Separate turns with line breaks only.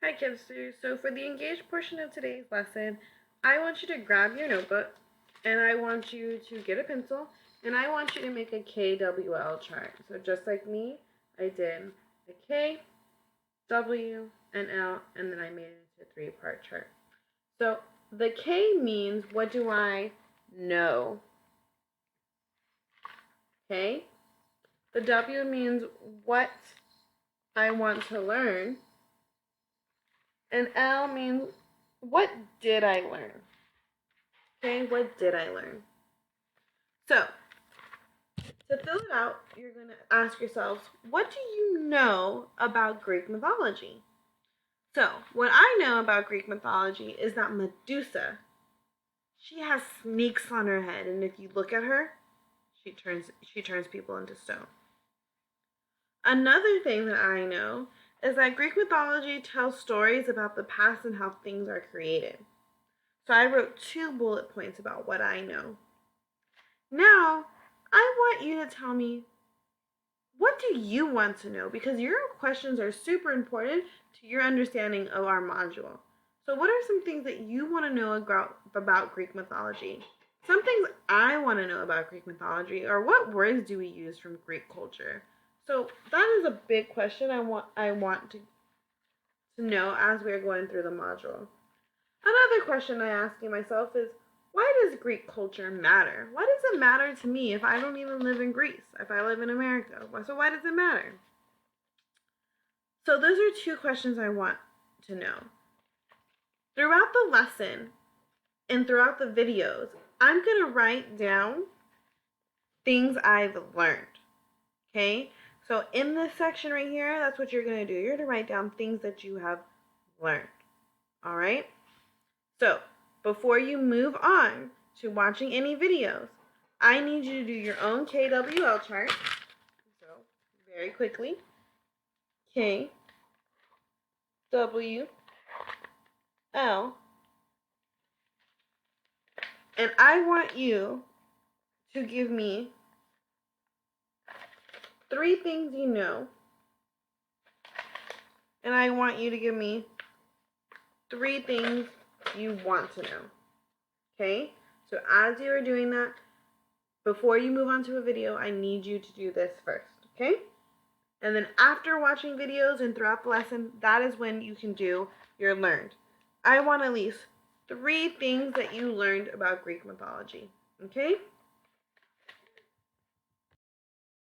Hi kids, so for the engaged portion of today's lesson, I want you to grab your notebook and I want you to get a pencil and I want you to make a KWL chart. So just like me, I did a K, W, and L, and then I made it into a three-part chart. So the K means what do I know? Okay? The W means what I want to learn. And L means what did I learn? Okay, what did I learn? So, to fill it out, you're going to ask yourselves, what do you know about Greek mythology? So, what I know about Greek mythology is that Medusa, she has snakes on her head, and if you look at her, she turns people into stone. Another thing that I know is that Greek mythology tells stories about the past and how things are created. So I wrote 2 bullet points about what I know. Now, I want you to tell me, what do you want to know? Because your questions are super important to your understanding of our module. So what are some things that you want to know about Greek mythology? Some things I want to know about Greek mythology are, what words do we use from Greek culture? So that is a big question I want to know as we're going through the module. Another question I'm asking myself is, why does Greek culture matter? Why does it matter to me if I don't even live in Greece, if I live in America? So why does it matter? So those are 2 questions I want to know. Throughout the lesson and throughout the videos, I'm going to write down things I've learned. Okay? So in this section right here, that's what you're going to do. You're going to write down things that you have learned. All right? So, before you move on to watching any videos, I need you to do your own KWL chart. So, very quickly, K, W, L, and I want you to give me 3 things you know, and I want you to give me 3 things you want to know. Okay? So, as you are doing that, before you move on to a video, I need you to do this first. Okay? And then after watching videos and throughout the lesson, that is when you can do your learned. I want at least 3 things that you learned about Greek mythology. Okay?